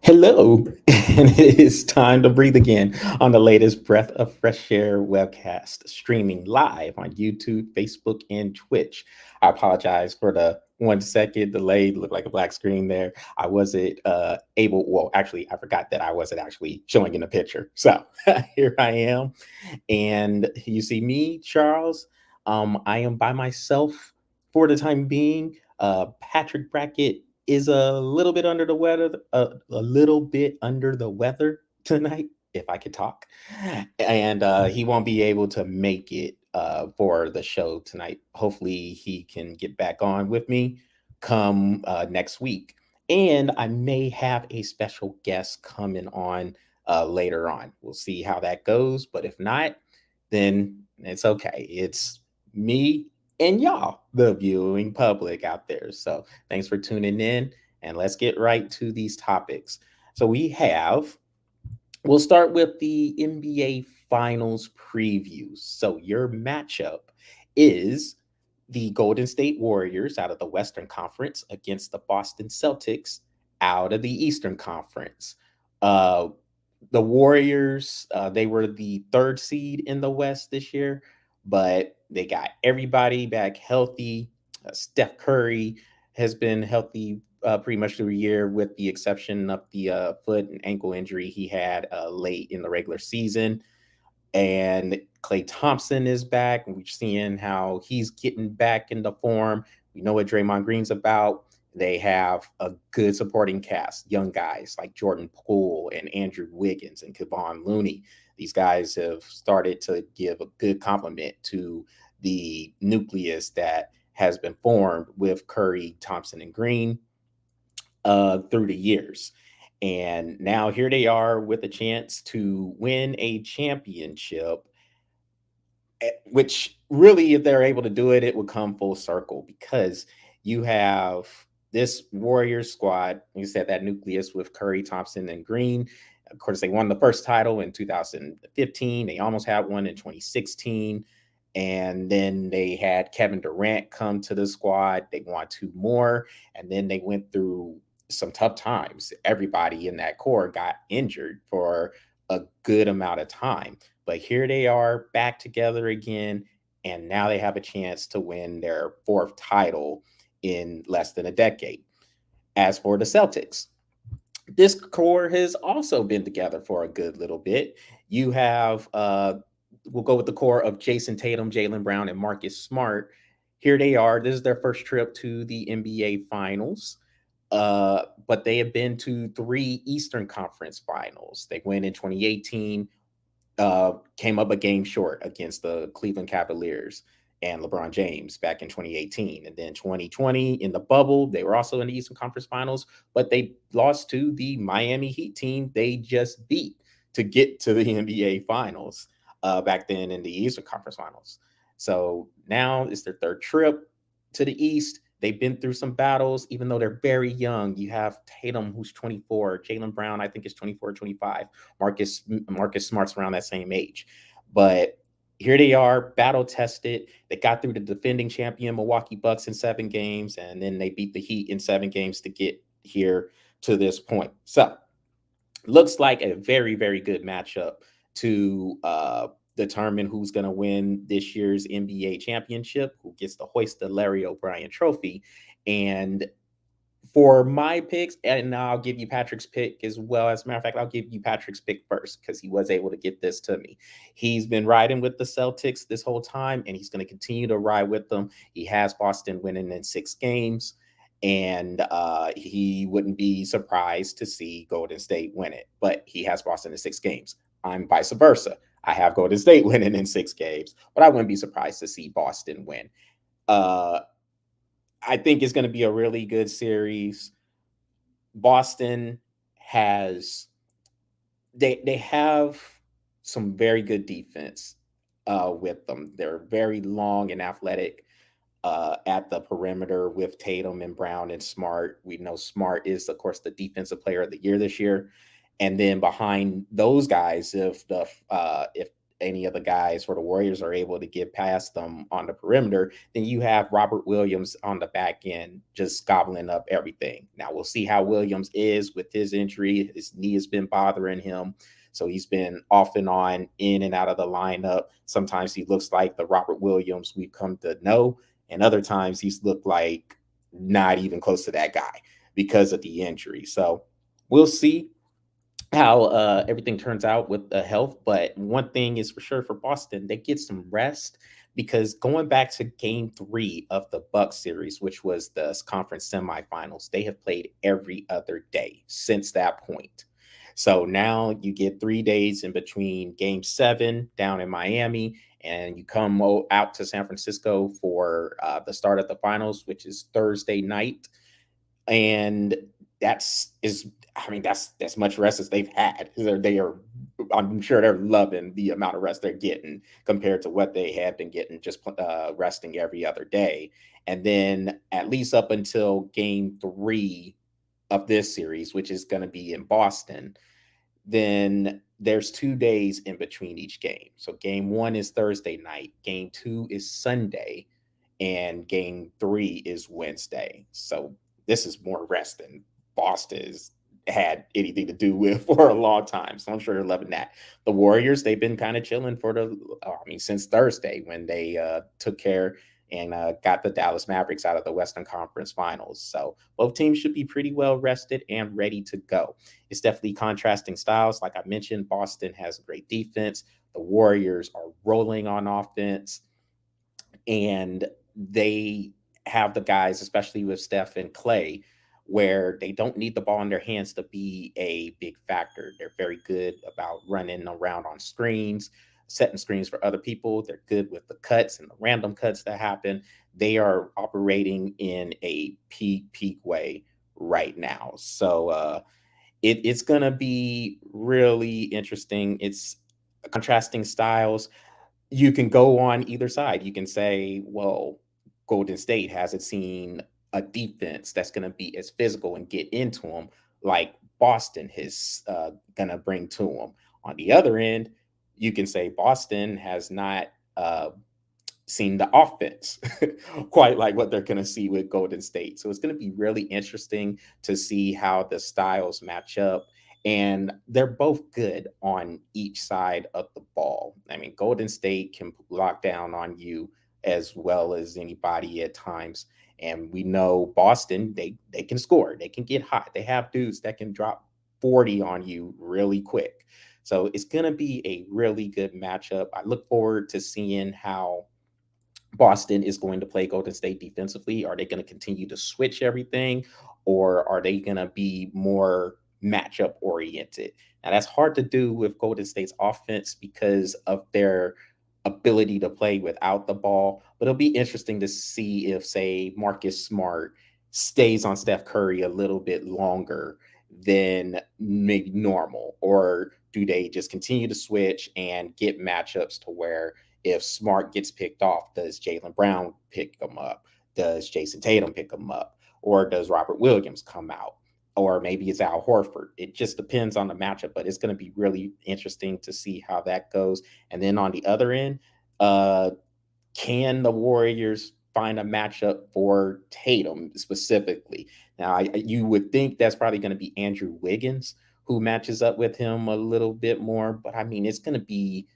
Hello, and it is time to breathe again on the latest Breath of Fresh Air webcast, streaming live on YouTube, Facebook, and Twitch. I apologize for the 1 second delay. Looked like a black screen there. I wasn't able, well, actually, I forgot that I wasn't actually showing in the picture. So here I am, and you see me, Charles. I am by myself for the time being. Patrick Brackett is a little bit under the weather, a little bit under the weather tonight, if I could talk, and he won't be able to make it for the show tonight. Hopefully, he can get back on with me come next week, and I may have a special guest coming on later on. We'll see how that goes, but if not, then it's okay. It's me and y'all, the viewing public out there. So thanks for tuning in, and let's get right to these topics. So we'll start with the NBA Finals previews. So your matchup is the Golden State Warriors out of the Western Conference against the Boston Celtics out of the Eastern Conference. Uh, the Warriors, they were the third seed in the West this year, but they got everybody back healthy. Steph Curry has been healthy pretty much through the year, with the exception of the foot and ankle injury he had late in the regular season. And Clay Thompson is back, and we're seeing how he's getting back into form. We know what Draymond Green's about. They have a good supporting cast, young guys like Jordan Poole and Andrew Wiggins and Kevon Looney. These guys have started to give a good compliment to the nucleus that has been formed with Curry, Thompson, and Green through the years. And now here they are with a chance to win a championship, which really, if they're able to do it, it would come full circle because you have this Warriors squad. You said that nucleus with Curry, Thompson, and Green. Of course, they won the first title in 2015. They almost had one in 2016. And then they had Kevin Durant come to the squad. They won two more. And then they went through some tough times. Everybody in that core got injured for a good amount of time. But here they are back together again. And now they have a chance to win their fourth title in less than a decade. As for the Celtics, this core has also been together for a good little bit. You have, we'll go with the core of Jayson Tatum, Jaylen Brown, and Marcus Smart. Here they are. This is their first trip to the NBA Finals. But they have been to three Eastern Conference Finals. They went in 2018, came up a game short against the Cleveland Cavaliers and LeBron James back in 2018. And then 2020 in the bubble, they were also in the Eastern Conference Finals, but they lost to the Miami Heat team they just beat to get to the NBA Finals back then in the Eastern Conference Finals. So now it's their third trip to the East. They've been through some battles, even though they're very young. You have Tatum, who's 24. Jaylen Brown, I think, is 24 or 25. Marcus Smart's around that same age. But here they are, battle tested. They got through the defending champion Milwaukee Bucks in 7 games, and then they beat the Heat in 7 games to get here to this point. So looks like a very, very good matchup to determine who's going to win this year's NBA championship, who gets to hoist the Larry O'Brien trophy. And for my picks, and I'll give you Patrick's pick as well. As a matter of fact, I'll give you Patrick's pick first because he was able to get this to me. He's been riding with the Celtics this whole time, and he's going to continue to ride with them. He has Boston winning in 6 games, and he wouldn't be surprised to see Golden State win it, but he has Boston in 6 games. I'm vice versa. I have Golden State winning in 6 games, but I wouldn't be surprised to see Boston win. I think it's going to be a really good series. Boston has they have some very good defense with them. They're very long and athletic at the perimeter with Tatum and Brown and Smart. We know Smart is, of course, the defensive player of the year this year. And then behind those guys, if any of the guys for the Warriors are able to get past them on the perimeter, then you have Robert Williams on the back end just gobbling up everything. Now we'll see how Williams is with his injury. His knee has been bothering him. So he's been off and on, in and out of the lineup. Sometimes he looks like the Robert Williams we've come to know, and other times he's looked like not even close to that guy because of the injury. So we'll see how everything turns out with the health. But one thing is for sure for Boston, they get some rest because going back to game 3 of the Bucks series, which was the conference semifinals, they have played every other day since that point. So now you get 3 days in between game 7 down in Miami, and you come out to San Francisco for the start of the finals, which is Thursday night. And that's as much rest as they've had. I'm sure they're loving the amount of rest they're getting compared to what they had been getting just resting every other day. And then at least up until game 3 of this series, which is going to be in Boston, then there's 2 days in between each game. So game 1 is Thursday night, game 2 is Sunday, and game 3 is Wednesday. So this is more rest than Boston's had anything to do with for a long time. So I'm sure they're loving that. The Warriors, they've been kind of chilling since Thursday when they took care and got the Dallas Mavericks out of the Western Conference Finals. So both teams should be pretty well rested and ready to go. It's definitely contrasting styles. Like I mentioned, Boston has great defense. The Warriors are rolling on offense, and they have the guys, especially with Steph and Clay, where they don't need the ball in their hands to be a big factor. They're very good about running around on screens, setting screens for other people. They're good with the cuts and the random cuts that happen. They are operating in a peak way right now. So it's going to be really interesting. It's contrasting styles. You can go on either side. You can say, well, Golden State hasn't seen a defense that's going to be as physical and get into them like Boston is going to bring to them. On the other end, you can say Boston has not seen the offense quite like what they're going to see with Golden State. So it's going to be really interesting to see how the styles match up. And they're both good on each side of the ball. I mean, Golden State can lock down on you as well as anybody at times. And we know Boston, they can score, they can get hot. They have dudes that can drop 40 on you really quick. So it's going to be a really good matchup. I look forward to seeing how Boston is going to play Golden State defensively. Are they going to continue to switch everything, or are they going to be more matchup oriented? Now, that's hard to do with Golden State's offense because of their ability to play without the ball. But it'll be interesting to see if, say, Marcus Smart stays on Steph Curry a little bit longer than maybe normal, or do they just continue to switch and get matchups to where if Smart gets picked off, does Jaylen Brown pick him up? Does Jayson Tatum pick him up? Or does Robert Williams come out? Or maybe it's Al Horford. It just depends on the matchup, but it's going to be really interesting to see how that goes. And then on the other end, can the Warriors find a matchup for Tatum specifically? Now, you would think that's probably going to be Andrew Wiggins who matches up with him a little bit more, but I mean, it's going to be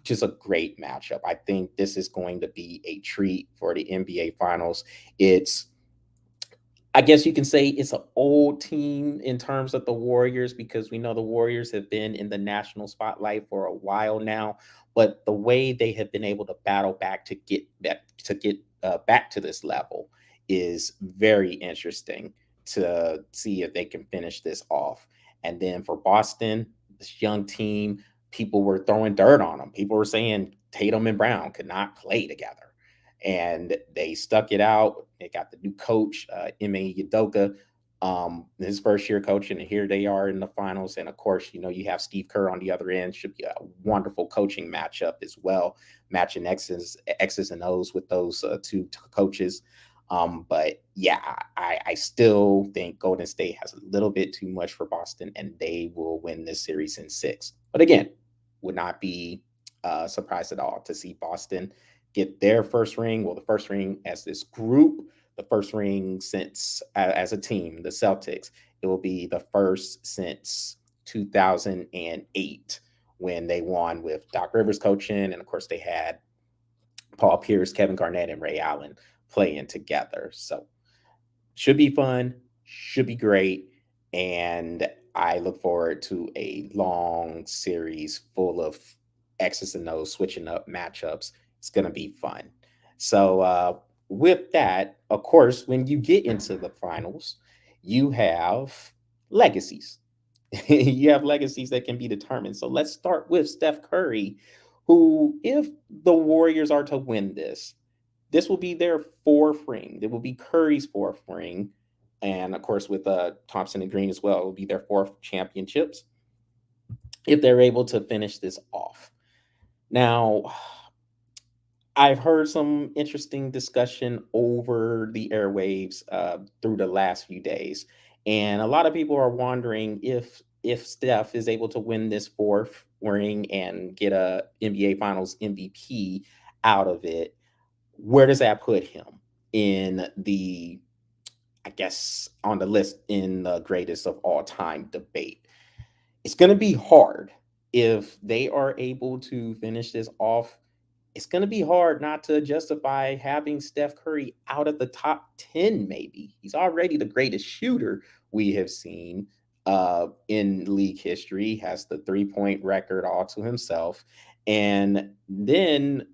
just a great matchup. I think this is going to be a treat for the NBA Finals. I guess you can say it's an old team in terms of the Warriors because we know the Warriors have been in the national spotlight for a while now. But the way they have been able to battle back to get back to this level is very interesting to see if they can finish this off. And then for Boston, this young team, people were throwing dirt on them. People were saying Tatum and Brown could not play together, and they stuck it out. They got the new coach, Ime Udoka, his first year coaching, and here they are in the finals. And of course, you have Steve Kerr on the other end. Should be a wonderful coaching matchup as well, matching X's and O's with those two coaches. But yeah, I still think Golden State has a little bit too much for Boston, and they will win this series in 6. But again, would not be surprised at all to see Boston get their first ring. Well, the first ring as this group, the first ring since as a team, the Celtics. It will be the first since 2008 when they won with Doc Rivers coaching, and of course they had Paul Pierce, Kevin Garnett, and Ray Allen playing together. So should be fun, should be great, and I look forward to a long series full of X's and O's, switching up matchups. It's gonna be fun. So with that, of course, when you get into the finals, you have legacies. You have legacies that can be determined. So let's start with Steph Curry, who, if the Warriors are to win this will be their fourth ring. It will be Curry's fourth ring. And of course, with Thompson and Green as well, it will be their fourth championships if they're able to finish this off. Now, I've heard some interesting discussion over the airwaves through the last few days, and a lot of people are wondering if Steph is able to win this fourth ring and get a NBA Finals MVP out of it, where does that put him in the, I guess, on the list in the greatest of all time debate? It's going to be hard if they are able to finish this off. It's going to be hard not to justify having Steph Curry out of the top 10, maybe. He's already the greatest shooter we have seen in league history, has the 3-point record all to himself. And then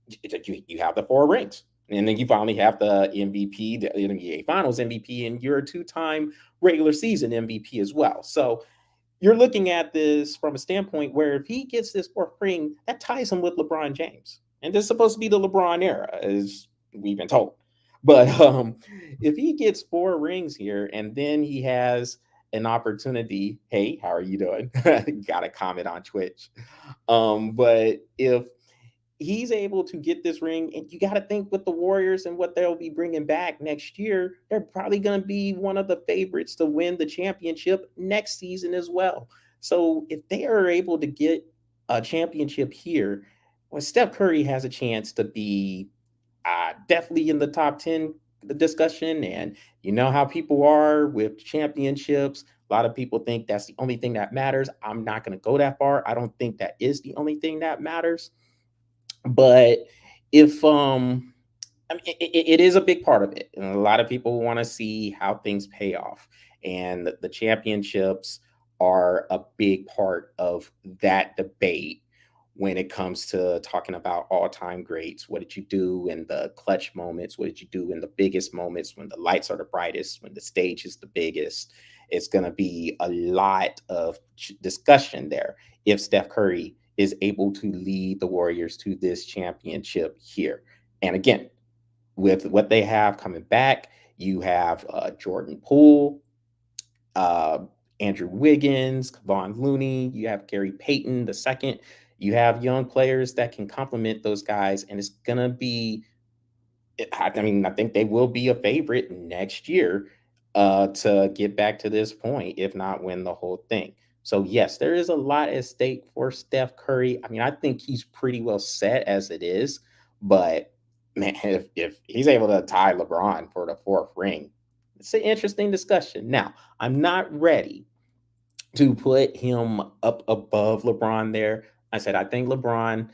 you have the four rings. And then you finally have the MVP, the NBA Finals MVP, and you're a two-time regular season MVP as well. So you're looking at this from a standpoint where if he gets this fourth ring, that ties him with LeBron James. And this is supposed to be the LeBron era, as we've been told. But if he gets four rings here and then he has an opportunity, hey, how are you doing? Got a comment on Twitch. But if he's able to get this ring, and you got to think with the Warriors and what they'll be bringing back next year, they're probably going to be one of the favorites to win the championship next season as well. So if they are able to get a championship here, well, Steph Curry has a chance to be definitely in the top 10 the discussion. And you know how people are with championships. A lot of people think that's the only thing that matters. I'm not going to go that far. I don't think that is the only thing that matters. But if I mean, it is a big part of it, and a lot of people want to see how things pay off, and the championships are a big part of that debate when it comes to talking about all-time greats. What did you do in the clutch moments? What did you do in the biggest moments, when the lights are the brightest, when the stage is the biggest? It's going to be a lot of discussion there if Steph Curry is able to lead the Warriors to this championship here. And again, with what they have coming back, you have Jordan Poole, uh, Andrew Wiggins, Kevon Looney, you have Gary Payton the second. You have young players that can complement those guys, and it's gonna be. I mean, I think they will be a favorite next year to get back to this point, if not win the whole thing. So yes, there is a lot at stake for Steph Curry. I mean, I think he's pretty well set as it is, but man, if he's able to tie LeBron for the fourth ring, it's an interesting discussion. Now, I'm not ready to put him up above LeBron there. I said, I think LeBron,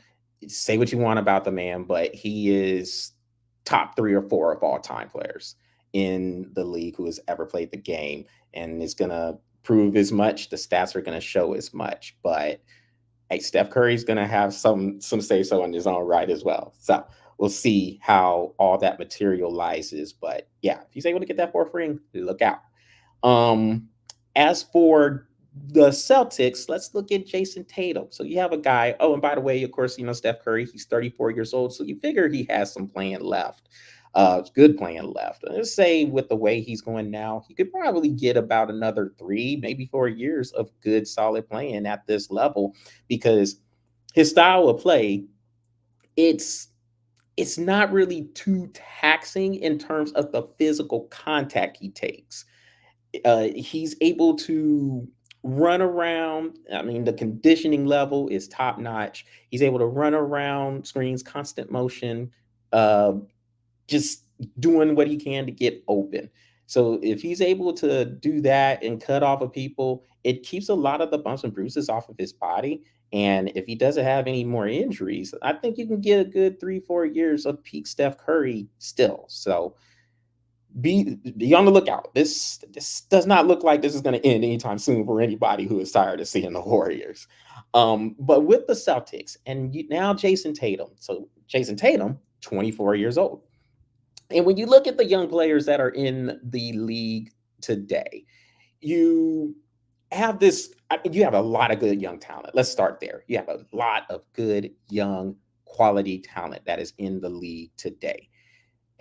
say what you want about the man, but he is top three or four of all time players in the league who has ever played the game, and is going to prove as much. The stats are going to show as much, but hey, Steph Curry's going to have some say so in his own right as well. So we'll see how all that materializes. But yeah, if he's able to get that fourth ring, look out. As for the Celtics, let's look at Jayson Tatum. So you have a guy. Oh, and by the way, of course, you know Steph Curry. He's 34 years old, so you figure he has some playing left. Good playing left. Let's say with the way he's going now, he could probably get about another 3, maybe 4 years of good, solid playing at this level, because his style of play, it's it's not really too taxing in terms of the physical contact he takes. He's able to run around. I mean, the conditioning level is top notch. He's able to run around screens, constant motion, uh, just doing what he can to get open. So if he's able to do that and cut off of people, it keeps a lot of the bumps and bruises off of his body. And if he doesn't have any more injuries, I think you can get a good 3, 4 years of peak Steph Curry still. So be on the lookout. This does not look like this is going to end anytime soon for anybody who is tired of seeing the Warriors. But with the Celtics and now Jayson Tatum. So Jayson Tatum, 24 years old. And when you look at the young players that are in the league today, you have this, you have a lot of good young talent. Let's start there. You have a lot of good young quality talent that is in the league today.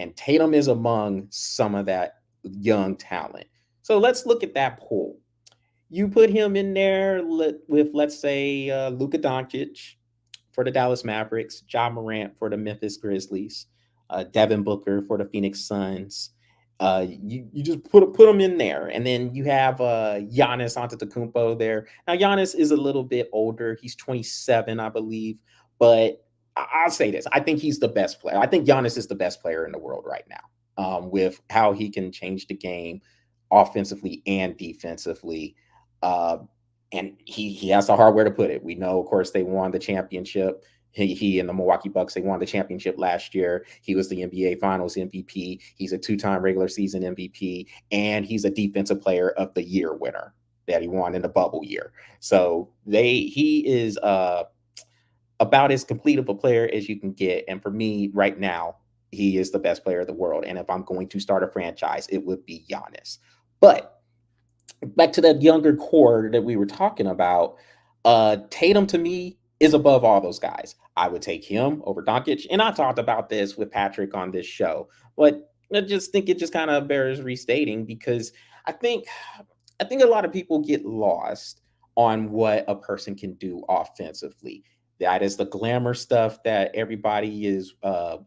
And Tatum is among some of that young talent. So let's look at that pool. You put him in there with, let's say, Luka Doncic for the Dallas Mavericks, Ja Morant for the Memphis Grizzlies, Devin Booker for the Phoenix Suns. You just put them in there, and then you have Giannis Antetokounmpo there. Now Giannis is a little bit older; he's 27, I believe. But I'll say this: I think he's the best player. I think Giannis is the best player in the world right now, with how he can change the game offensively and defensively. Uh, and he has the hardware to put it. We know, of course, they won the championship. He and the Milwaukee Bucks, they won the championship last year. He was the NBA Finals MVP. He's a 2-time regular season MVP, and he's a Defensive Player of the Year winner that he won in the bubble year. So he is about as complete of a player as you can get. And for me, right now, he is the best player of the world. And if I'm going to start a franchise, it would be Giannis. But back to that younger core that we were talking about, Tatum to me is above all those guys. I would take him over Doncic, and I've talked about this with Patrick on this show, but I just think it just kind of bears restating because I think I think a lot of people get lost on what a person can do offensively. That is the glamour stuff that everybody is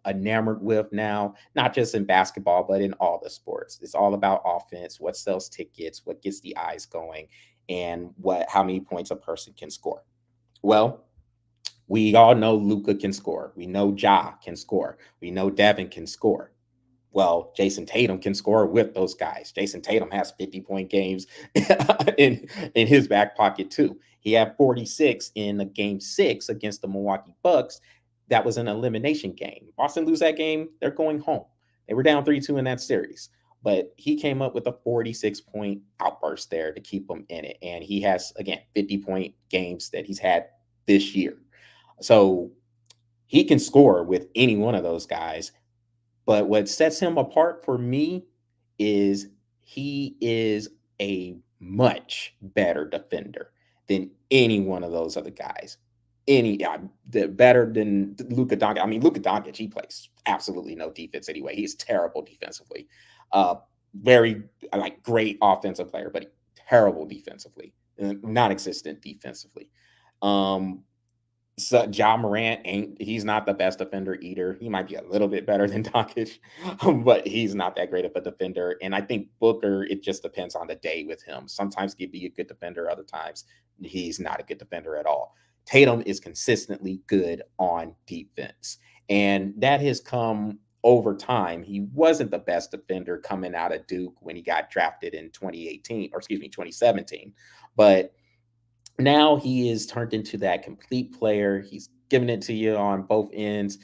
enamored with now, not just in basketball, but in all the sports. It's all about offense, what sells tickets, what gets the eyes going, and how many points a person can score. Well, we all know Luca can score. We know Ja can score. We know Devin can score. Well, Jayson Tatum can score with those guys. Jayson Tatum has 50-point games in his back pocket too. He had 46 in a game 6 against the Milwaukee Bucks. That was an elimination game. Boston lose that game, they're going home. They were down 3-2 in that series. But he came up with a 46-point outburst there to keep them in it. And he has, again, 50-point games that he's had this year. So he can score with any one of those guys. But what sets him apart for me is he is a much better defender than any one of those other guys. Better than Luka Doncic. I mean, Luka Doncic, he plays absolutely no defense anyway. He's terrible defensively. Uh, very like great offensive player, but terrible defensively, non-existent defensively. Um, so Ja Morant he's not the best defender either. He might be a little bit better than Doncic, but he's not that great of a defender. And I think Booker, it just depends on the day with him. Sometimes he'd be a good defender, other times he's not a good defender at all. Tatum is consistently good on defense. And that has come over time. He wasn't the best defender coming out of Duke when he got drafted in 2018, or excuse me, 2017. But now he is turned into that complete player. He's giving it to you on both ends.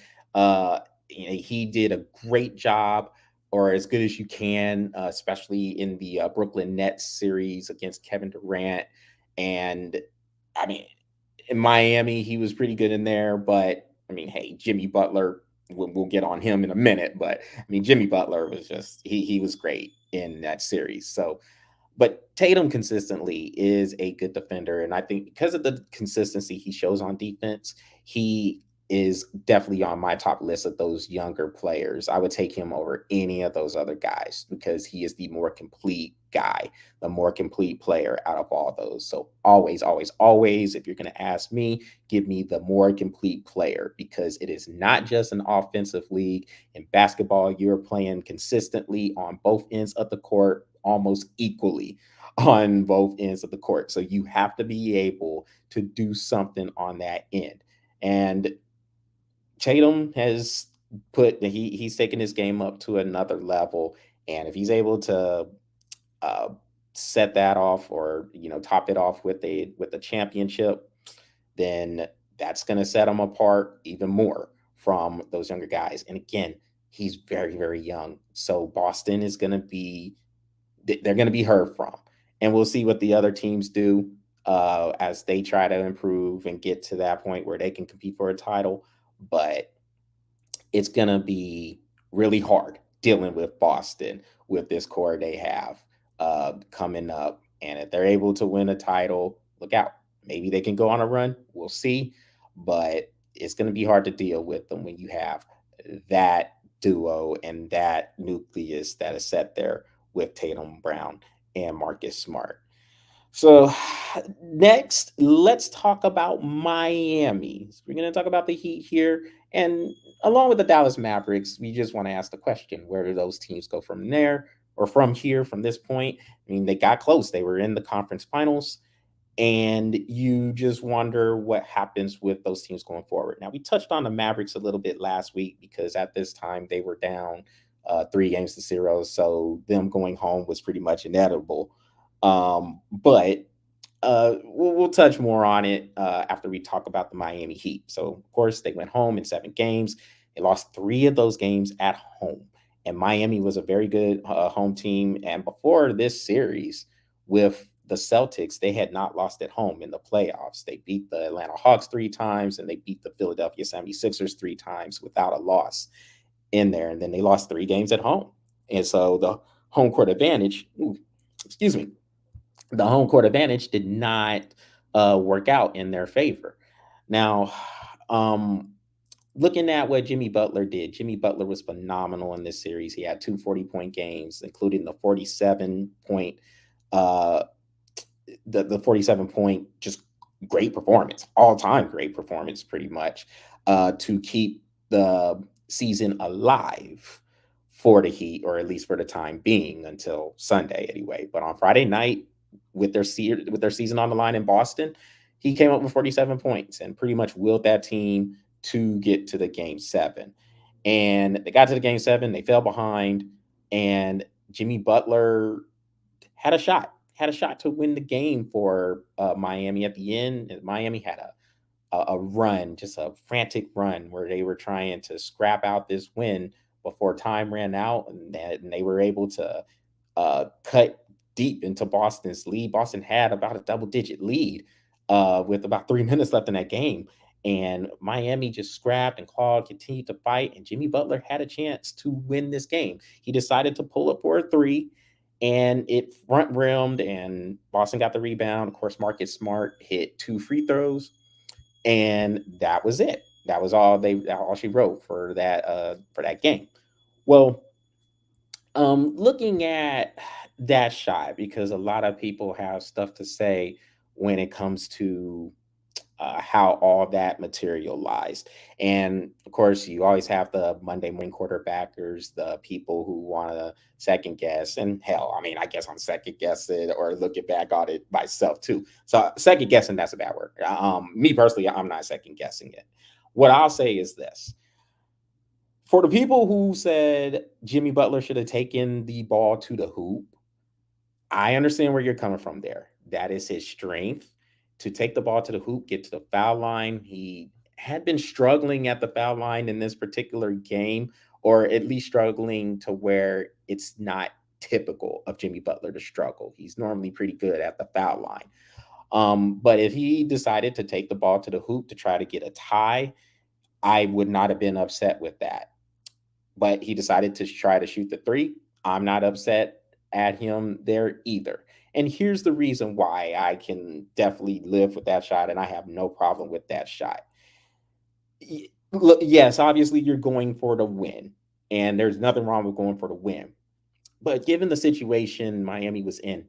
He did a great job, or as good as you can, especially in the Brooklyn Nets series against Kevin Durant. And I mean, in Miami, he was pretty good in there. But I mean, hey, Jimmy Butler, we'll get on him in a minute. But I mean, Jimmy Butler was just he was great in that series. So but Tatum consistently is a good defender. And I think because of the consistency he shows on defense, he is definitely on my top list of those younger players. I would take him over any of those other guys because he is the more complete guy, the more complete player out of all those. So always, always, always, if you're going to ask me, give me the more complete player because it is not just an offensive league. In basketball, you're playing consistently on both ends of the court almost equally. on both ends of the court. So you have to be able to do something on that end. And Tatum has he's taken his game up to another level. And if he's able to uh, set that off, or top it off with a championship, then that's going to set him apart even more from those younger guys. And again, he's very, very young, so Boston is going to be they're going to be heard from, and we'll see what the other teams do as they try to improve and get to that point where they can compete for a title. But it's going to be really hard dealing with Boston with this core they have coming up. And if they're able to win a title, look out. Maybe they can go on a run. We'll see. But it's going to be hard to deal with them when you have that duo and that nucleus that is set there with Tatum Brown and Marcus Smart. So next, let's talk about Miami. So we're going to talk about the Heat here, and along with the Dallas Mavericks, we just want to ask the question: where do those teams go from there, or from here, from this point? I mean, they got close; they were in the conference finals, and you just wonder what happens with those teams going forward. Now, we touched on the Mavericks a little bit last week because at this time they were down 3-0, so them going home was pretty much inevitable. But we'll touch more on it after we talk about the Miami Heat. So, of course, they went home in 7 games. They lost 3 of those games at home. And Miami was a very good home team. And before this series with the Celtics, they had not lost at home in the playoffs. They beat the Atlanta Hawks 3 times, and they beat the Philadelphia 76ers 3 times without a loss in there. And then they lost 3 games at home. And so the home court advantage, excuse me, the home court advantage did not work out in their favor. Now, um, looking at what Jimmy Butler did, Jimmy Butler was phenomenal in this series. He had 2 40-point games, including the 47-point, uh, the 47-point, just great performance, all time great performance, pretty much, to keep the season alive for the Heat, or at least for the time being until Sunday, anyway. But on Friday night, with their season on the line in Boston, he came up with 47 points and pretty much willed that team to get to the game 7. And they got to the game 7, they fell behind, and Jimmy Butler had a shot to win the game for Miami at the end. And Miami had a run, just a frantic run where they were trying to scrap out this win before time ran out, and they were able to cut deep into Boston's lead. Boston had about a double-digit lead with about 3 minutes left in that game. And Miami just scrapped and clawed, continued to fight, and Jimmy Butler had a chance to win this game. He decided to pull up for a three, and it front rimmed, and Boston got the rebound. Of course, Marcus Smart hit 2 free throws, and that was it. That was all she wrote for that game. Well, looking at that shot, because a lot of people have stuff to say when it comes to how all that materialized. And of course, you always have the Monday morning quarterbackers, the people who want to second guess. And hell, I mean, I guess I'm second guessing or looking back on it myself too. So second guessing, that's a bad word. Me personally, I'm not second guessing it. What I'll say is this: for the people who said Jimmy Butler should have taken the ball to the hoop, I understand where you're coming from there. That is his strength, to take the ball to the hoop, get to the foul line. He had been struggling at the foul line in this particular game, or at least struggling to where it's not typical of Jimmy Butler to struggle. He's normally pretty good at the foul line. But if he decided to take the ball to the hoop to try to get a tie, I would not have been upset with that. But he decided to try to shoot the three. I'm not upset at him there either. And here's the reason why I can definitely live with that shot, and I have no problem with that shot. Look, yes, obviously you're going for the win, and there's nothing wrong with going for the win. But given the situation Miami was in,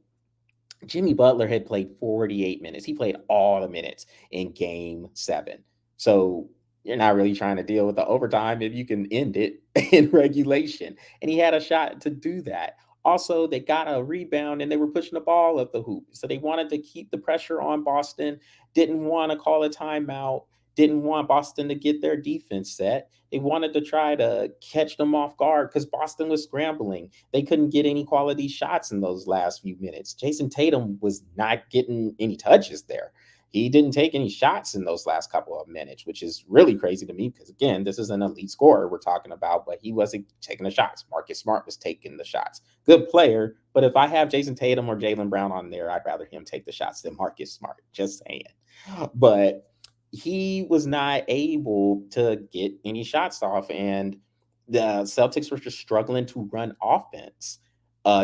Jimmy Butler had played 48 minutes. He played all the minutes in game 7. So you're not really trying to deal with the overtime if you can end it in regulation. And he had a shot to do that. Also, they got a rebound and they were pushing the ball up the hoop. So they wanted to keep the pressure on Boston, didn't want to call a timeout, didn't want Boston to get their defense set. They wanted to try to catch them off guard because Boston was scrambling. They couldn't get any quality shots in those last few minutes. Jayson Tatum was not getting any touches there. He didn't take any shots in those last couple of minutes, which is really crazy to me because, again, this is an elite scorer we're talking about, but he wasn't taking the shots. Marcus Smart was taking the shots. Good player, but if I have Jayson Tatum or Jaylen Brown on there, I'd rather him take the shots than Marcus Smart. Just saying. But he was not able to get any shots off, and the Celtics were just struggling to run offense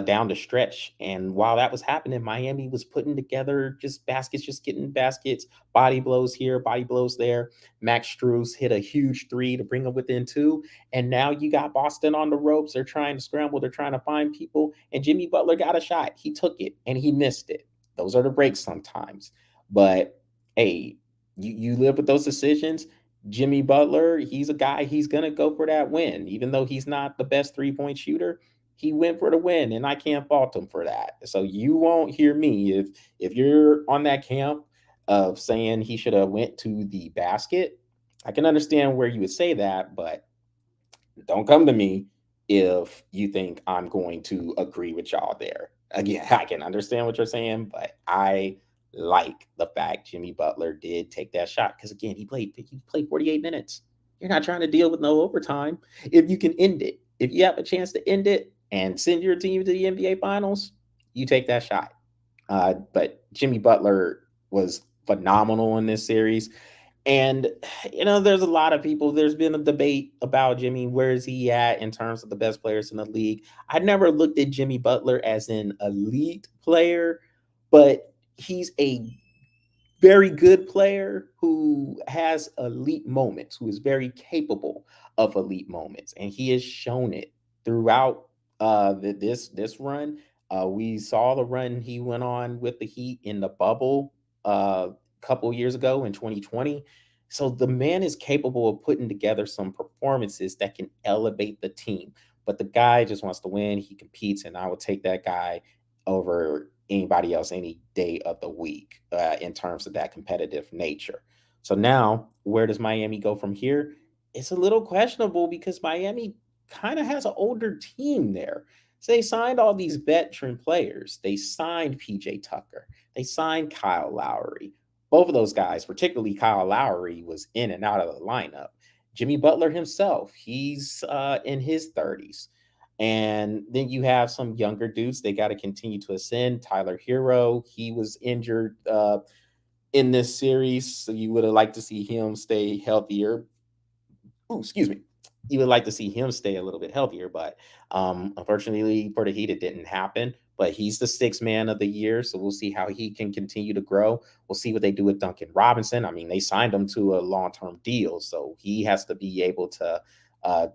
down the stretch. And while that was happening, Miami was putting together just baskets, just getting baskets, body blows here, body blows there. Max Strus hit a huge three to bring them within two. And now you got Boston on the ropes. They're trying to scramble, they're trying to find people. And Jimmy Butler got a shot. He took it and he missed it. Those are the breaks sometimes. But hey, you live with those decisions. Jimmy Butler, he's a guy, he's going to go for that win. Even though he's not the best 3-point shooter, he went for the win, and I can't fault him for that. So you won't hear me if you're on that camp of saying he should have went to the basket. I can understand where you would say that, but don't come to me if you think I'm going to agree with y'all there. Again, I can understand what you're saying, but I like the fact Jimmy Butler did take that shot because, again, he played 48 minutes. You're not trying to deal with no overtime. If you can end it, if you have a chance to end it and send your team to the NBA Finals, you take that shot. But Jimmy Butler was phenomenal in this series. And there's a lot of people. There's been a debate about Jimmy. Where is he at in terms of the best players in the league? I never looked at Jimmy Butler as an elite player, but he's a very good player who has elite moments, who is very capable of elite moments, and he has shown it throughout this run. We saw the run he went on with the Heat in the bubble a couple years ago in 2020. So the man is capable of putting together some performances that can elevate the team. But the guy just wants to win. He competes, and I would take that guy over anybody else any day of the week in terms of that competitive nature. So now, where does Miami go from here? It's a little questionable because Miami kind of has an older team there. So they signed all these veteran players. They signed PJ Tucker. They signed Kyle Lowry. Both of those guys, particularly Kyle Lowry, was in and out of the lineup. Jimmy Butler himself, he's in his 30s. And then you have some younger dudes. They got to continue to ascend. Tyler Hero, he was injured in this series. So you would have liked to see him stay healthier. Ooh, excuse me. You would like to see him stay a little bit healthier, but unfortunately for the Heat, it didn't happen. But he's the sixth man of the year, so we'll see how he can continue to grow. We'll see what they do with Duncan Robinson. I mean, they signed him to a long-term deal, so he has to be able to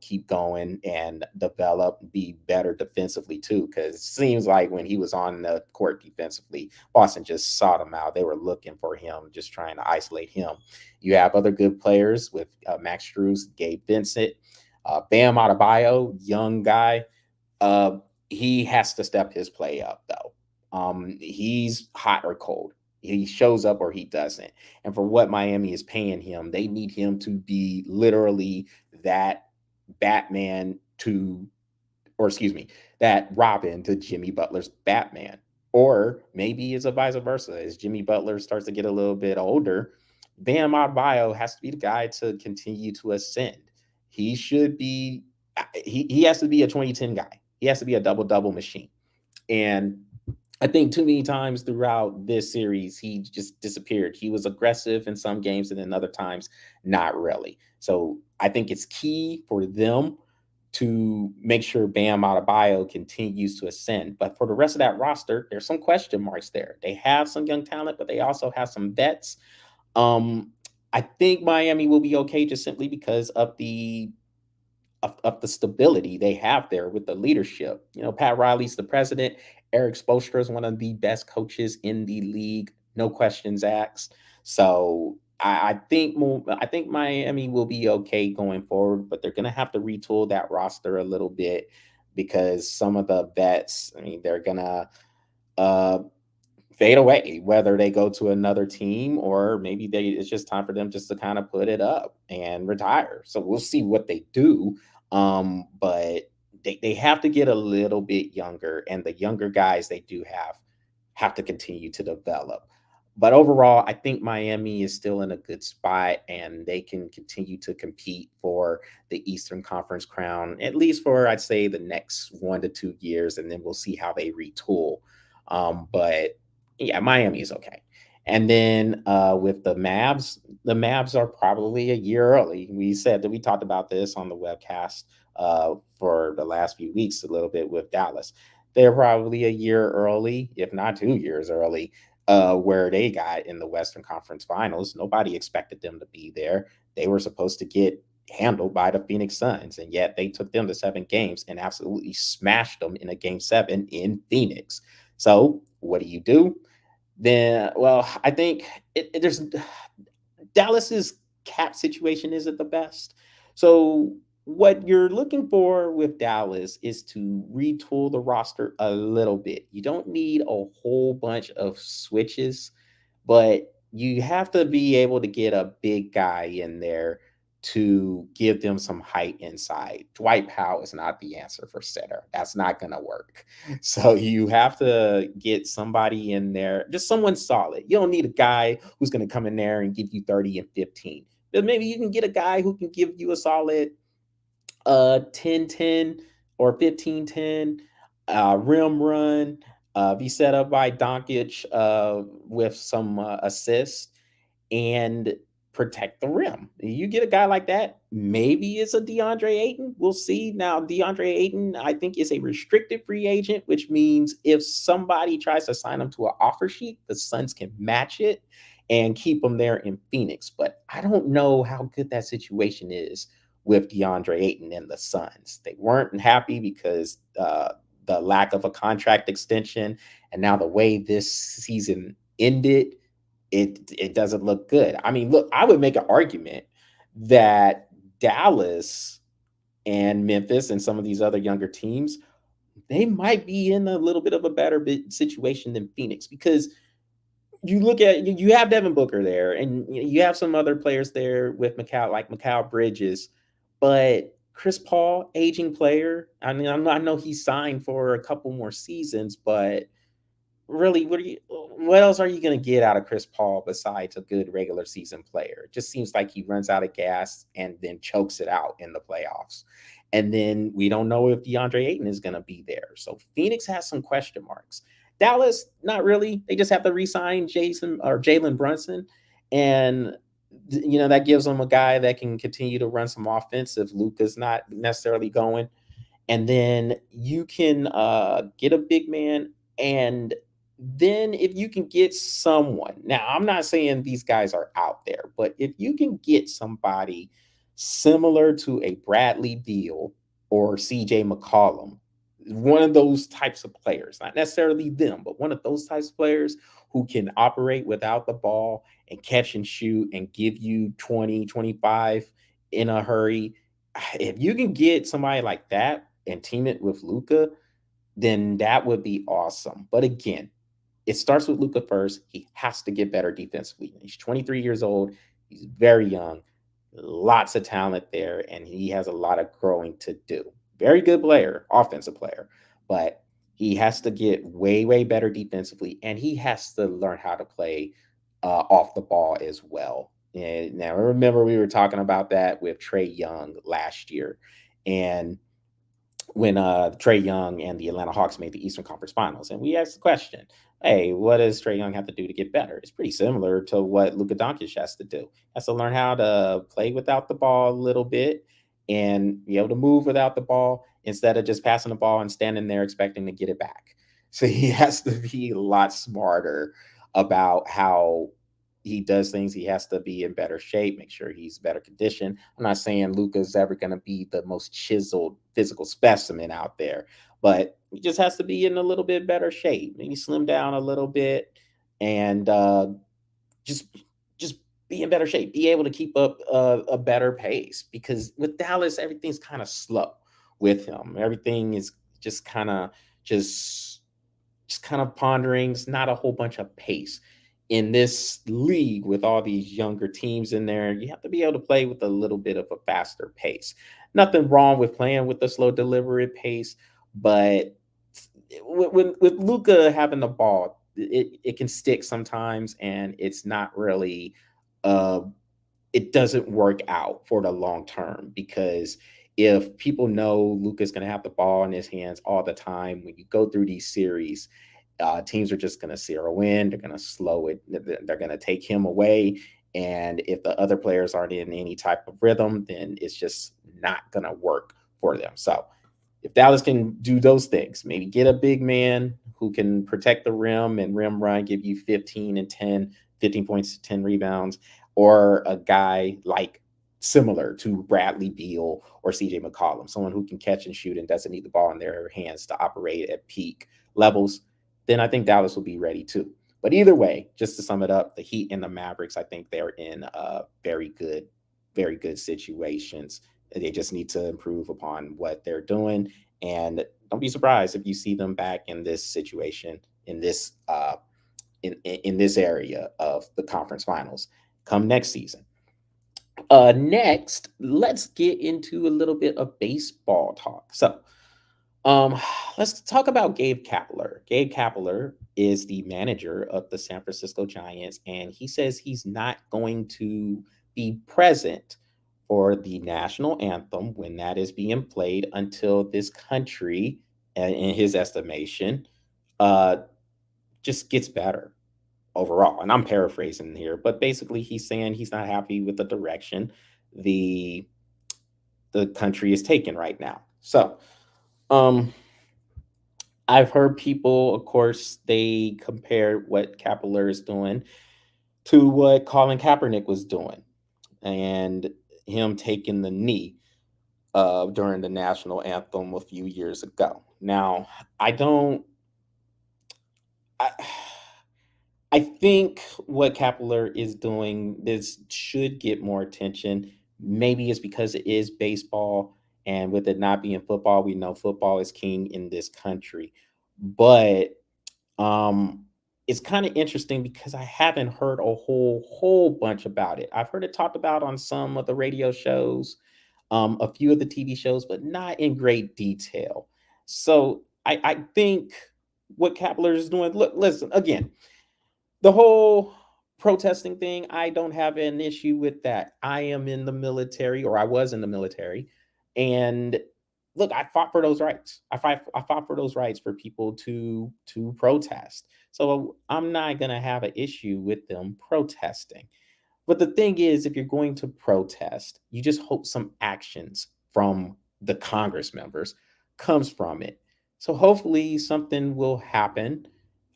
keep going and develop, be better defensively too. Because it seems like when he was on the court defensively, Boston just sought him out. They were looking for him, just trying to isolate him. You have other good players with Max Strus, Gabe Vincent, Bam Adebayo, young guy. Uh, he has to step his play up though. He's hot or cold. He shows up or he doesn't. And for what Miami is paying him, they need him to be literally that Batman to, or excuse me, that Robin to Jimmy Butler's Batman. Or maybe it's a vice versa. As Jimmy Butler starts to get a little bit older, Bam Adebayo has to be the guy to continue to ascend. He should be, he has to be a 2010 guy. He has to be a double-double machine. And I think too many times throughout this series, he just disappeared. He was aggressive in some games and then other times, not really. So I think it's key for them to make sure Bam Adebayo continues to ascend. But for the rest of that roster, there's some question marks there. They have some young talent, but they also have some vets. I think Miami will be okay just simply because of the stability they have there with the leadership. Pat Riley's the president. Eric Spoelstra is one of the best coaches in the league, no questions asked. So I think Miami will be okay going forward, but they're going to have to retool that roster a little bit. because some of the vets, I mean, they're gonna uh, fade away, whether they go to another team or maybe it's just time for them just to kind of put it up and retire. So we'll see what they do. But they have to get a little bit younger, and the younger guys they do have to continue to develop. But overall, I think Miami is still in a good spot and they can continue to compete for the Eastern Conference crown, at least for, I'd say, the next 1 to 2 years. And then we'll see how they retool. But yeah, Miami is okay. And then with the Mavs are probably a year early. We said that we talked about this on the webcast for the last few weeks a little bit with Dallas. They're probably a year early, if not 2 years early, where they got in the Western Conference Finals. Nobody expected them to be there. They were supposed to get handled by the Phoenix Suns, and yet they took them to 7 games and absolutely smashed them in a game 7 in Phoenix. So, what do? Then, well, I think there's Dallas's cap situation isn't the best. So what you're looking for with Dallas is to retool the roster a little bit. You don't need a whole bunch of switches, but you have to be able to get a big guy in there to give them some height inside. Dwight Powell is not the answer for center. That's not going to work. So you have to get somebody in there, just someone solid. You don't need a guy who's going to come in there and give you 30 and 15. But maybe you can get a guy who can give you a solid 10-10 or 15-10 rim run, be set up by Doncic with some assists and protect the rim. You get a guy like that, maybe it's a DeAndre Ayton. We'll see. Now, DeAndre Ayton, I think, is a restricted free agent, which means if somebody tries to sign him to an offer sheet, the Suns can match it and keep him there in Phoenix. But I don't know how good that situation is with DeAndre Ayton and the Suns. They weren't happy because the lack of a contract extension, and now the way this season ended, it doesn't look good. I mean, look, I would make an argument that Dallas and Memphis and some of these other younger teams, they might be in a little bit of a better situation than Phoenix, because you look at you have Devin Booker there, and you have some other players there with like Mikal Bridges, but Chris Paul, aging player. I mean, I know he's signed for a couple more seasons, but really, what else are you going to get out of Chris Paul besides a good regular season player? It just seems like he runs out of gas and then chokes it out in the playoffs. And then we don't know if DeAndre Ayton is going to be there. So Phoenix has some question marks. Dallas, not really. They just have to re-sign Jayson or Jalen Brunson, and that gives them a guy that can continue to run some offense if Luka's not necessarily going. And then you can get a big man, and then if you can get someone, now I'm not saying these guys are out there, but if you can get somebody similar to a Bradley Beal or CJ McCollum, one of those types of players, not necessarily them, but one of those types of players who can operate without the ball and catch and shoot and give you 20, 25 in a hurry. If you can get somebody like that and team it with Luka, then that would be awesome. But again, it starts with Luka first. He has to get better defensively. He's 23 years old. He's very young. Lots of talent there, and he has a lot of growing to do. Very good player, offensive player, but he has to get way, way better defensively, and he has to learn how to play off the ball as well. And now, remember, we were talking about that with Trae Young last year, and when Trae Young and the Atlanta Hawks made the Eastern Conference Finals. And we asked the question, hey, what does Trae Young have to do to get better? It's pretty similar to what Luka Doncic has to do. He has to learn how to play without the ball a little bit and be able to move without the ball instead of just passing the ball and standing there expecting to get it back. So he has to be a lot smarter about how he does things. He has to be in better shape, make sure he's better condition. I'm not saying Luka's ever going to be the most chiseled physical specimen out there, but he just has to be in a little bit better shape. Maybe slim down a little bit and just just be in better shape. Be able to keep up a better pace, because with Dallas, everything's kind of slow with him. Everything is just kind of just just kind of pondering. It's not a whole bunch of pace in this league with all these younger teams in there. You have to be able to play with a little bit of a faster pace. Nothing wrong with playing with the slow, deliberate pace, but with Luca having the ball, it can stick sometimes, and it's not really uh, it doesn't work out for the long term because if people know Luka's going to have the ball in his hands all the time, when you go through these series, teams are just going to zero in. They're going to slow it. They're going to take him away. And if the other players aren't in any type of rhythm, then it's just not going to work for them. So if Dallas can do those things, maybe get a big man who can protect the rim and rim run, give you 15 and 10, 15 points, 10 rebounds, or a guy like similar to Bradley Beal or CJ McCollum, someone who can catch and shoot and doesn't need the ball in their hands to operate at peak levels, then I think Dallas will be ready too. But either way, just to sum it up, the Heat and the Mavericks, I think they're in very good situations. They just need to improve upon what they're doing. And don't be surprised if you see them back in this situation, in this in this area of the conference finals come next season. Next, let's get into a little bit of baseball talk. So, um, let's talk about Gabe Kapler. Gabe Kapler is the manager of the San Francisco Giants, and he says he's not going to be present for the national anthem when that is being played until this country, in his estimation, uh, just gets better overall. And I'm paraphrasing here, but basically he's saying he's not happy with the direction the the country is taking right now. So, um I've heard people, of course, they compare what Kapler is doing to what Colin Kaepernick was doing and him taking the knee during the national anthem a few years ago. Now, I don't I, I think what Kapler is doing this should get more attention. Maybe it's because it is baseball, and with it not being football, we know football is king in this country. But um, it's kind of interesting because I haven't heard a whole bunch about it. I've heard it talked about on some of the radio shows, a few of the TV shows, but not in great detail. So I think what Kapler is doing. Look, listen again, the whole protesting thing, I don't have an issue with that. I am in the military, or I was in the military, and look, I fought for those rights. I fought for those rights for people to protest. So I'm not gonna have an issue with them protesting. But the thing is, if you're going to protest, you just hope some actions from the Congress members comes from it. So hopefully something will happen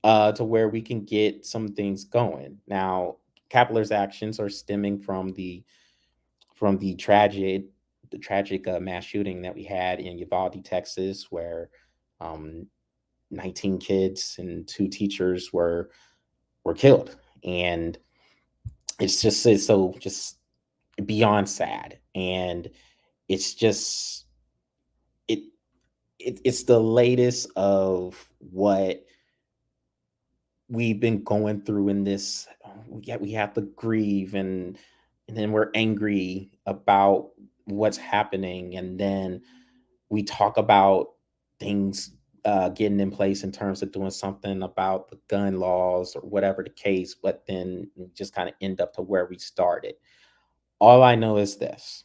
to where we can get some things going. Now, Kapler's actions are stemming from the tragic mass shooting that we had in Uvalde, Texas, where um, 19 kids and two teachers were killed, and it's so just beyond sad, and it's just it, it's the latest of what we've been going through in this. Yet we have to grieve, and then we're angry about what's happening, and then we talk about things getting in place in terms of doing something about the gun laws or whatever the case, but then we just kind of end up to where we started. All I know is this: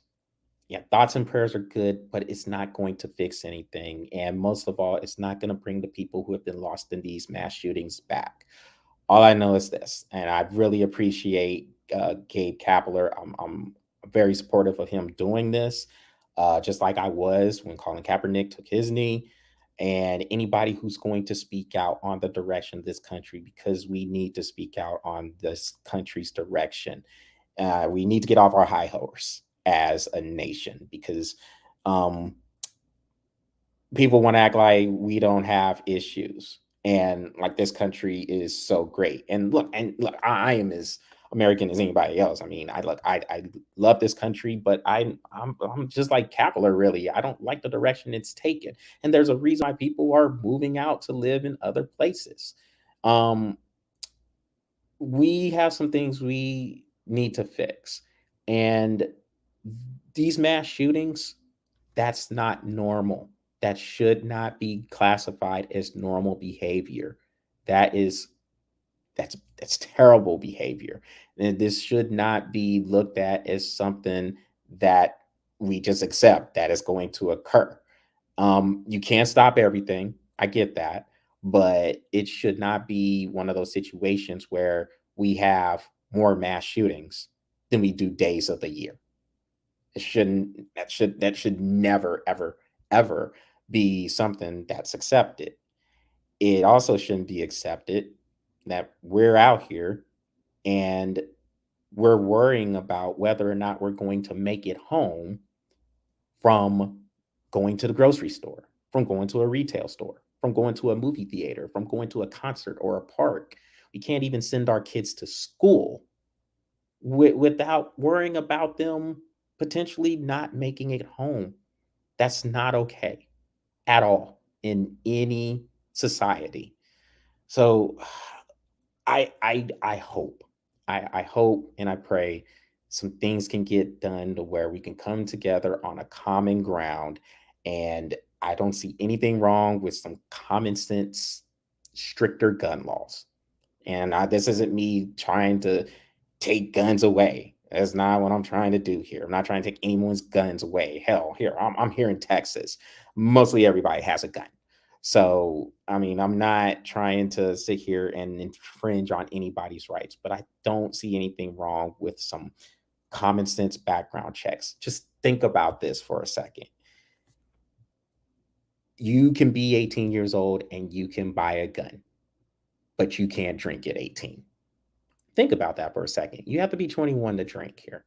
yeah, thoughts and prayers are good, but it's not going to fix anything. And most of all, it's not going to bring the people who have been lost in these mass shootings back. All I know is this, and I really appreciate Gabe Kapler. I'm very supportive of him doing this, just like I was when Colin Kaepernick took his knee. And anybody who's going to speak out on the direction of this country, because we need to speak out on this country's direction. We need to get off our high horse as a nation because um, people want to act like we don't have issues and like this country is so great. And look, I am as American as anybody else. I mean, I love this country, but I'm just like Kepler, really. I don't like the direction it's taken, and there's a reason why people are moving out to live in other places. Um, we have some things we need to fix, and these mass shootings, that's not normal. That should not be classified as normal behavior. That is that's terrible behavior. And this should not be looked at as something that we just accept that is going to occur. You can't stop everything. I get that, but it should not be one of those situations where we have more mass shootings than we do days of the year. It shouldn't. That should never, ever, ever be something that's accepted. It also shouldn't be accepted that we're out here and we're worrying about whether or not we're going to make it home from going to the grocery store, from going to a retail store, from going to a movie theater, from going to a concert or a park. We can't even send our kids to school without worrying about them potentially not making it home. That's not okay at all in any society. So I hope, I hope and I pray some things can get done to where we can come together on a common ground. And I don't see anything wrong with some common sense, stricter gun laws. And this isn't me trying to take guns away. That's not what I'm trying to do here. I'm not trying to take anyone's guns away. Hell, here, I'm here in Texas. Mostly everybody has a gun. So, I mean, I'm not trying to sit here and infringe on anybody's rights, but I don't see anything wrong with some common sense background checks. Just think about this for a second. You can be 18 years old and you can buy a gun, but you can't drink at 18. Think about that for a second. You have to be 21 to drink here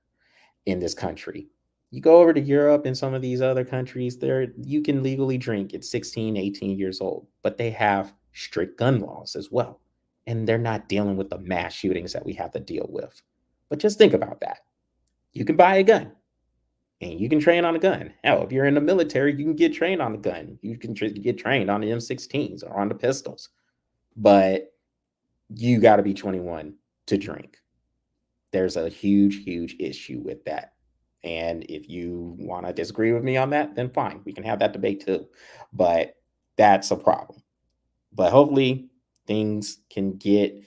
in this country. You go over to Europe and some of these other countries, there you can legally drink at 16, 18 years old, but they have strict gun laws as well. And they're not dealing with the mass shootings that we have to deal with. But just think about that. You can buy a gun and you can train on a gun. Hell, if you're in the military, you can get trained on a gun. You can get trained on the M16s or on the pistols. But you got to be 21 to drink. There's a huge, huge issue with that. And if you want to disagree with me on that, then fine. We can have that debate too. But that's a problem. But hopefully things can get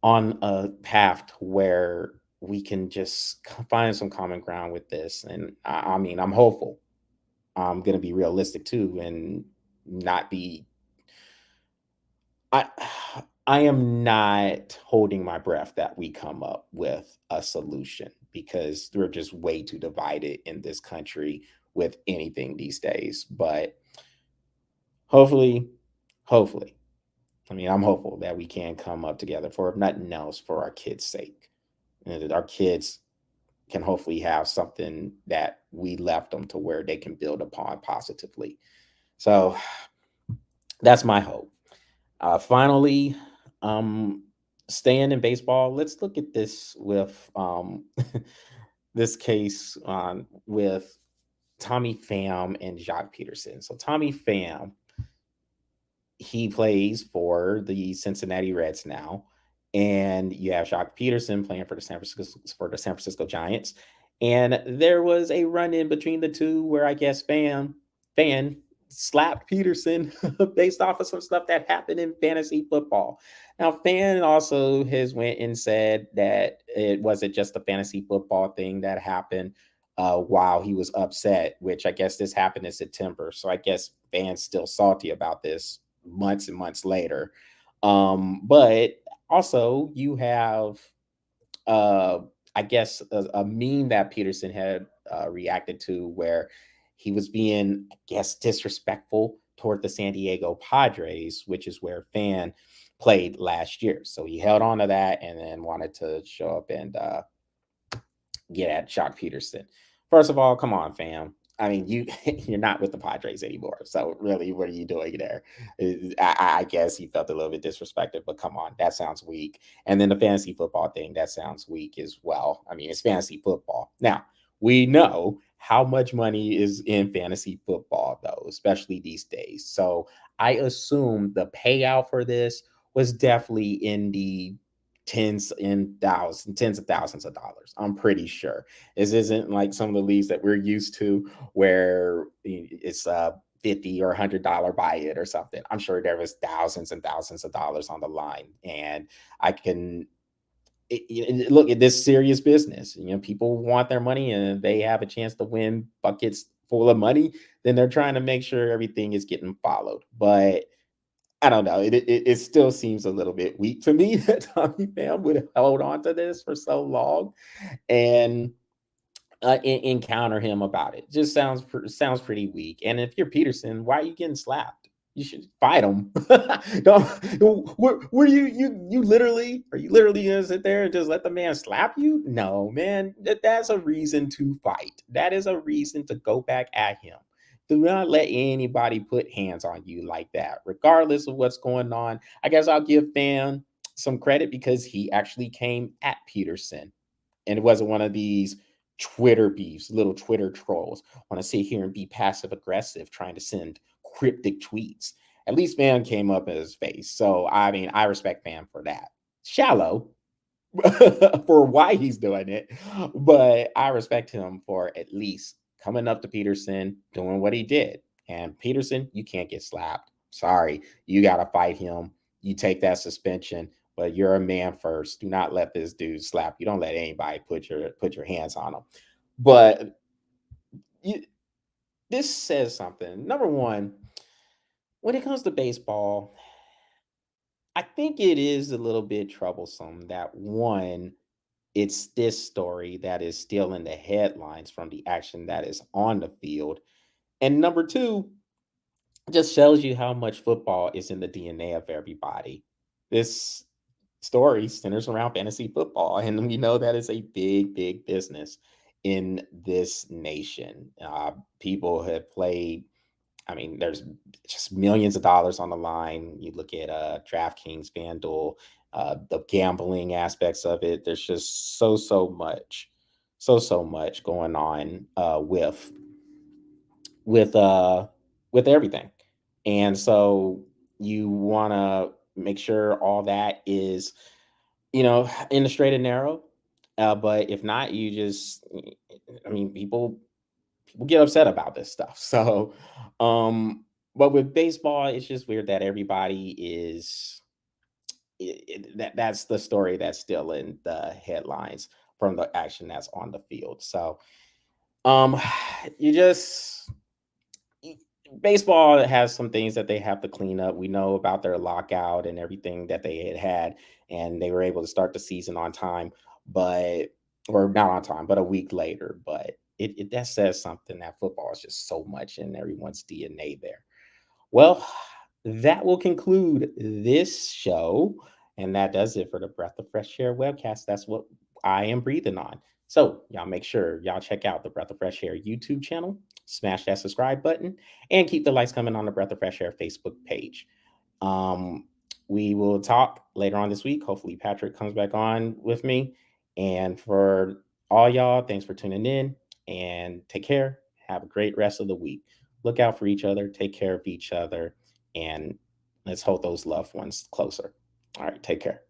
on a path to where we can just find some common ground with this. And I mean, I'm hopeful. I'm going to be realistic too and not be I I am not holding my breath that we come up with a solution because we're just way too divided in this country with anything these days. But hopefully, hopefully, I mean, I'm hopeful that we can come up together for, if nothing else, for our kids' sake. And that our kids can hopefully have something that we left them to where they can build upon positively. So that's my hope. Finally, um, staying in baseball, let's look at this with this case on with Tommy Pham and Jacques Peterson. So Tommy Pham, he plays for the Cincinnati Reds now, and you have Jacques Peterson playing for the San Francisco Giants. And there was a run in between the two where I guess fan slapped Peterson based off of some stuff that happened in fantasy football. Now, Fan also has went and said that it wasn't just a fantasy football thing that happened while he was upset, which I guess this happened in September. So I guess Fan's still salty about this months and months later. But also you have uh I guess a meme that Peterson had reacted to where he was being, I guess, disrespectful toward the San Diego Padres, which is where Fan played last year. So he held on to that and then wanted to show up and get at Jock Peterson. First of all, come on, fam. I mean, you're not with the Padres anymore. So really, what are you doing there? I guess he felt a little bit disrespected, but come on, that sounds weak. And then the fantasy football thing, that sounds weak as well. I mean, it's fantasy football. Now, we know how much money is in fantasy football, though, especially these days. So I assume the payout for this was definitely in the tens of thousands of dollars. I'm pretty sure. This isn't like some of the leagues that we're used to where it's a 50 or $100 buy it or something. I'm sure there was thousands and thousands of dollars on the line. And I can look at this serious business. People want their money and they have a chance to win buckets full of money. Then they're trying to make sure everything is getting followed. But I don't know. It still seems a little bit weak to me that Tommy Pham would hold on to this for so long and encounter him about it. Just sounds pretty weak. And if you're Peterson, why are you getting slapped? You should fight him. Don't, were you literally are you literally gonna sit there and just let the man slap you? No, man. That's a reason to fight. That is a reason to go back at him. Do not let anybody put hands on you like that, regardless of what's going on. I guess I'll give Pham some credit because he actually came at Peterson and it wasn't one of these Twitter beefs, little Twitter trolls want to sit here and be passive aggressive, trying to send cryptic tweets. At least Pham came up in his face. So I mean, I respect Pham for that. Shallow for why he's doing it, but I respect him for at least coming up to Peterson, doing what he did. And Peterson, you can't get slapped. Sorry, you got to fight him. You take that suspension, but you're a man first. Do not let this dude slap you. Don't let anybody put your hands on him. But you, this says something. Number one, when it comes to baseball, I think it is a little bit troublesome that one, it's this story that is still in the headlines from the action that is on the field. And number two, it just shows you how much football is in the DNA of everybody. This story centers around fantasy football, and we know that is a big, big business in this nation. People have played. I mean, there's just millions of dollars on the line. You look at DraftKings, FanDuel, the gambling aspects of it. There's just so much going on with uh with everything. And so you want to make sure all that is, in the straight and narrow. But if not, you just, I mean, people get upset about this stuff. So, but with baseball, it's just weird that everybody is that's the story that's still in the headlines from the action that's on the field. So, um, you just y- baseball has some things that they have to clean up. We know about their lockout and everything that they had, and they were able to start the season on time, but or not on time, but a week later. But it that says something that football is just so much in everyone's DNA there. Well, that will conclude this show. And that does it for the Breath of Fresh Air webcast. That's what I am breathing on. So, y'all make sure y'all check out the Breath of Fresh Air YouTube channel, smash that subscribe button, and keep the lights coming on the Breath of Fresh Air Facebook page. Um, we will talk later on this week. Hopefully, Patrick comes back on with me. And for all y'all, thanks for tuning in and take care. Have a great rest of the week. Look out for each other, take care of each other, and let's hold those loved ones closer. All right, take care.